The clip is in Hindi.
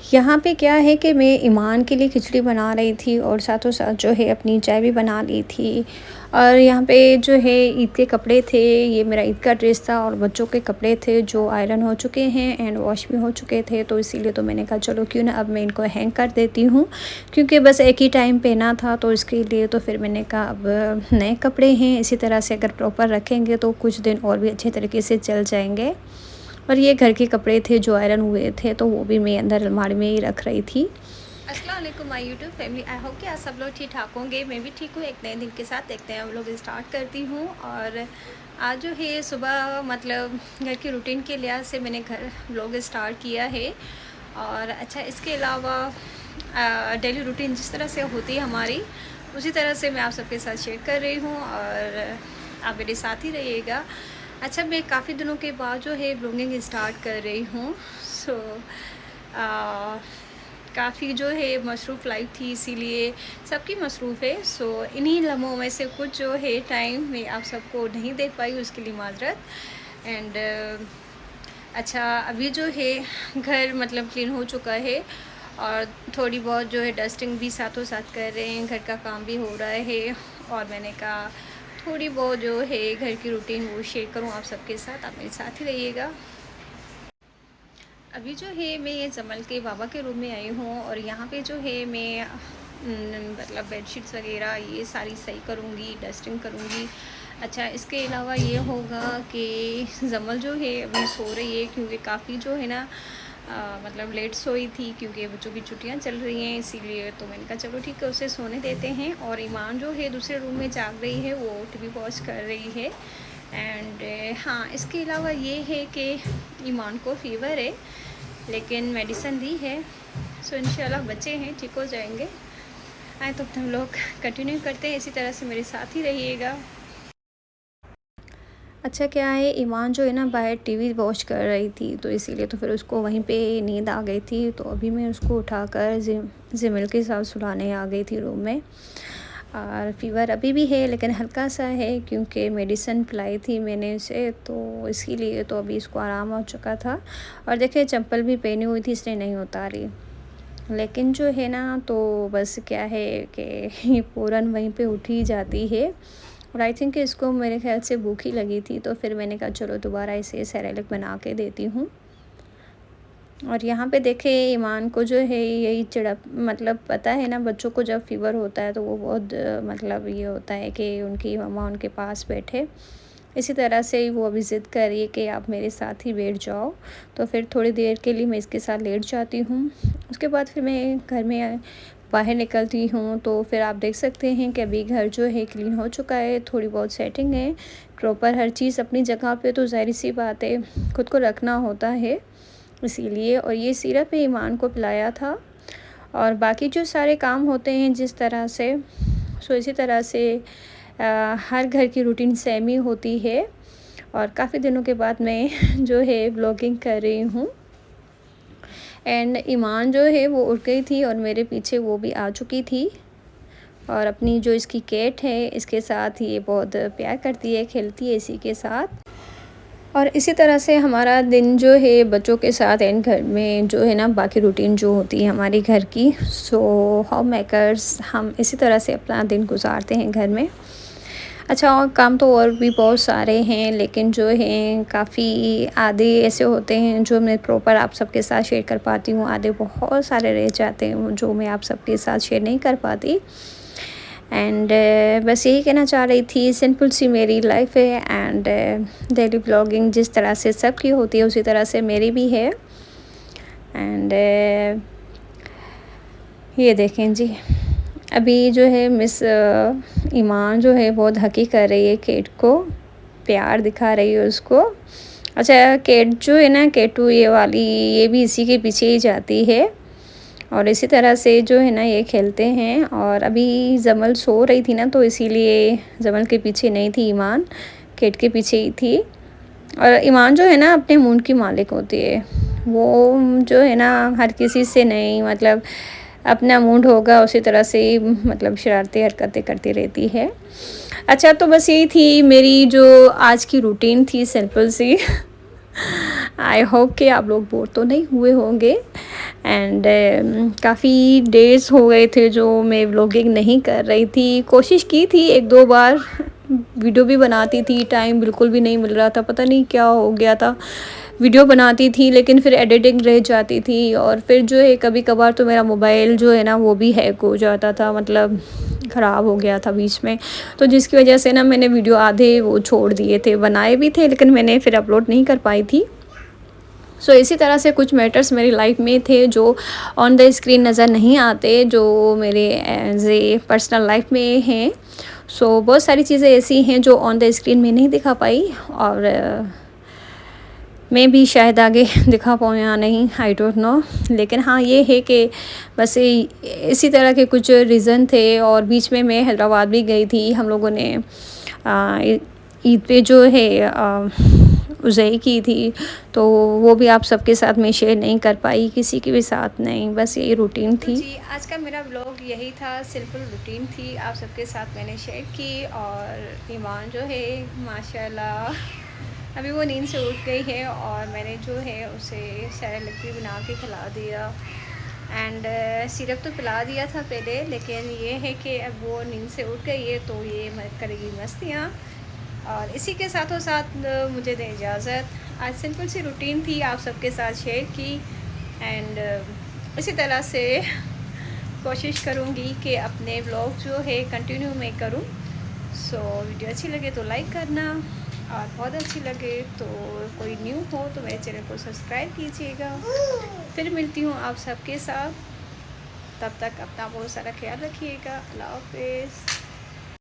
यहाँ पे क्या है कि मैं ईमान के लिए खिचड़ी बना रही थी और साथों साथ जो है अपनी चाय भी बना ली थी। और यहाँ पे जो है ईद के कपड़े थे, ये मेरा ईद का ड्रेस था और बच्चों के कपड़े थे जो आयरन हो चुके हैं एंड वॉश भी हो चुके थे, तो इसीलिए तो मैंने कहा चलो क्यों ना अब मैं इनको हैंग कर देती हूँ, क्योंकि बस एक ही टाइम पहना था तो इसके लिए तो फिर मैंने कहा अब नए कपड़े हैं, इसी तरह से अगर प्रॉपर रखेंगे तो कुछ दिन और भी अच्छे तरीके से चल जाएंगे। और ये घर के कपड़े थे जो आयरन हुए थे, तो वो भी मैं अंदर अलमारी में ही रख रही थी। अस्सलाम वालेकुम my YouTube family, I hope कि आप सब लोग ठीक ठाक होंगे। मैं भी ठीक हूँ। एक नए दिन के साथ देखते हैं हम लोग स्टार्ट करती हूँ। और आज जो है सुबह मतलब घर की रूटीन के लिहाज से मैंने घर व्लॉग स्टार्ट किया है। और अच्छा, इसके अलावा डेली रूटीन जिस तरह से होती है हमारी, उसी तरह से मैं आप सबके साथ शेयर कर रही हूँ और आप मेरे साथ ही रहिएगा। अच्छा, मैं काफ़ी दिनों के बाद जो है ब्लॉगिंग स्टार्ट कर रही हूँ। सो काफ़ी जो है मसरूफ़ लाइफ थी, इसीलिए सबकी मसरूफ़ है। सो इन्हीं लम्हों में से कुछ जो है टाइम मैं आप सबको नहीं दे पाई, उसके लिए माजरत। एंड अच्छा, अभी जो है घर मतलब क्लीन हो चुका है और थोड़ी बहुत जो है डस्टिंग भी साथों साथ कर रहे हैं, घर का काम भी हो रहा है। और मैंने कहा थोड़ी बहुत जो है घर की रूटीन वो शेयर करूं आप सबके साथ, आप मेरे साथ ही रहिएगा। अभी जो है मैं जमल के बाबा के रूम में आई हूँ और यहाँ पे जो है मैं मतलब बेडशीट्स वगैरह ये सारी सही करूँगी, डस्टिंग करूँगी। अच्छा, इसके अलावा ये होगा कि जमल जो है अभी सो रही है, क्योंकि काफ़ी जो है ना मतलब लेट सोई थी, क्योंकि बच्चों की छुट्टियां चल रही हैं, इसीलिए तो मैंने कहा चलो ठीक है उसे सोने देते हैं। और ईमान जो है दूसरे रूम में जाग रही है, वो टीवी वॉच कर रही है। एंड हाँ, इसके अलावा ये है कि ईमान को फ़ीवर है, लेकिन मेडिसिन दी है। सो इंशाल्लाह बच्चे हैं, ठीक हो जाएंगे। आए तो हम लोग कंटिन्यू करते हैं, इसी तरह से मेरे साथ ही रहिएगा। अच्छा, क्या है ईमान जो है ना बाहर टीवी वॉच कर रही थी, तो इसीलिए तो फिर उसको वहीं पे नींद आ गई थी, तो अभी मैं उसको उठाकर जिमिल के साथ सुलाने आ गई थी रूम में। और फ़ीवर अभी भी है लेकिन हल्का सा है, क्योंकि मेडिसिन पिलाई थी मैंने उसे, तो इसीलिए तो अभी इसको आराम हो चुका था। और देखिए चप्पल भी पहनी हुई थी, इसलिए नहीं उतारी। लेकिन जो है ना तो बस क्या है कि ये फ़ौरन वहीं पे उठ ही जाती है। और आई थिंक इसको मेरे ख्याल से भूख ही लगी थी, तो फिर मैंने कहा चलो दोबारा इसे सेरेलैक बना के देती हूँ। और यहाँ पे देखे ईमान को जो है यही चिड़प मतलब पता है ना, बच्चों को जब फ़ीवर होता है तो वो बहुत मतलब ये होता है कि उनकी मम्मा उनके पास बैठे। इसी तरह से ही वो अभी ज़िद कर रही है कि आप मेरे साथ ही बैठ जाओ, तो फिर थोड़ी देर के लिए मैं इसके साथ लेट जाती हूँ। उसके बाद फिर मैं घर में बाहर निकलती हूँ, तो फिर आप देख सकते हैं कि अभी घर जो है क्लीन हो चुका है, थोड़ी बहुत सेटिंग है प्रॉपर, हर चीज़ अपनी जगह पे, तो ज़ाहिर सी बात है खुद को रखना होता है इसीलिए। और ये सिरप ईमान को पिलाया था और बाकी जो सारे काम होते हैं जिस तरह से, सो इसी तरह से हर घर की रूटीन सेम ही होती है। और काफ़ी दिनों के बाद मैं जो है ब्लॉगिंग कर रही हूँ। एंड ईमान जो है वो उठ गई थी और मेरे पीछे वो भी आ चुकी थी, और अपनी जो इसकी कैट है इसके साथ ये बहुत प्यार करती है, खेलती है इसी के साथ। और इसी तरह से हमारा दिन जो है बच्चों के साथ एंड घर में जो है ना बाकी रूटीन जो होती है हमारी घर की, सो होम मेकर्स हम इसी तरह से अपना दिन गुजारते हैं घर में। अच्छा, और काम तो और भी बहुत सारे हैं, लेकिन जो हैं काफ़ी आधे ऐसे होते हैं जो मैं प्रॉपर आप सबके साथ शेयर कर पाती हूँ, आधे बहुत सारे रह जाते हैं जो मैं आप सबके साथ शेयर नहीं कर पाती। एंड बस यही कहना चाह रही थी, सिंपल सी मेरी लाइफ है एंड डेली ब्लॉगिंग जिस तरह से सबकी होती है उसी तरह से मेरी भी है। एंड ये देखें जी, अभी जो है मिस ईमान जो है बहुत हकी कर रही है, केट को प्यार दिखा रही है उसको। अच्छा, केट जो है ना केटू ये वाली, ये भी इसी के पीछे ही जाती है और इसी तरह से जो है ना ये खेलते हैं। और अभी जमल सो रही थी ना, तो इसीलिए जमल के पीछे नहीं थी ईमान, केट के पीछे ही थी। और ईमान जो है ना अपने मूड की मालिक होती है, वो जो है ना हर किसी से नहीं, मतलब अपना मूड होगा उसी तरह से ही मतलब शरारती हरकतें करती रहती है। अच्छा, तो बस यही थी मेरी जो आज की रूटीन थी, सिंपल सी। आई होप कि आप लोग बोर तो नहीं हुए होंगे। एंड काफ़ी डेज़ हो गए थे जो मैं व्लॉगिंग नहीं कर रही थी। कोशिश की थी 1-2 बार, वीडियो भी बनाती थी, टाइम बिल्कुल भी नहीं मिल रहा था, पता नहीं क्या हो गया था। वीडियो बनाती थी लेकिन फिर एडिटिंग रह जाती थी, और फिर जो है कभी-कभार तो मेरा मोबाइल जो है ना वो भी हैक हो जाता था, मतलब ख़राब हो गया था बीच में। तो जिसकी वजह से ना मैंने वीडियो आधे वो छोड़ दिए थे, बनाए भी थे लेकिन मैंने फिर अपलोड नहीं कर पाई थी। सो इसी तरह से कुछ मैटर्स मेरी लाइफ में थे जो ऑन द स्क्रीन नज़र नहीं आते, जो मेरे एज ए पर्सनल लाइफ में हैं। सो बहुत सारी चीज़ें ऐसी हैं जो ऑन द स्क्रीन में नहीं दिखा पाई, और मैं भी शायद आगे दिखा पाऊँ या नहीं, आई डोंट नो। लेकिन हाँ ये है कि बस इसी तरह के कुछ रीज़न थे। और बीच में मैं हैदराबाद भी गई थी, हम लोगों ने ईद पे जो है उज़ही की थी, तो वो भी आप सबके साथ मैं शेयर नहीं कर पाई, किसी के भी साथ नहीं, बस यही रूटीन थी। जी आज का मेरा व्लॉग यही था, सिंपल रूटीन थी, आप सबके साथ मैंने शेयर की। और ईमान जो है माशाल्लाह अभी वो नींद से उठ गई है, और मैंने जो है उसे सेरेलैक भी बना के खिला दिया, एंड सिरप तो पिला दिया था पहले, लेकिन ये है कि अब वो नींद से उठ गई है तो ये करेगी मस्तियाँ। और इसी के साथों साथ मुझे दें इजाज़त। आज सिंपल सी रूटीन थी, आप सबके साथ शेयर की, एंड इसी तरह से कोशिश करूँगी कि अपने व्लॉग जो है कंटिन्यू मैं करूँ। सो वीडियो अच्छी लगे तो लाइक करना, और बहुत अच्छी लगे तो कोई न्यू हो तो मेरे चैनल को सब्सक्राइब कीजिएगा। फिर मिलती हूँ आप सबके साथ, तब तक अपना बहुत सारा ख्याल रखिएगा। अल्लाह हाफ़िज़।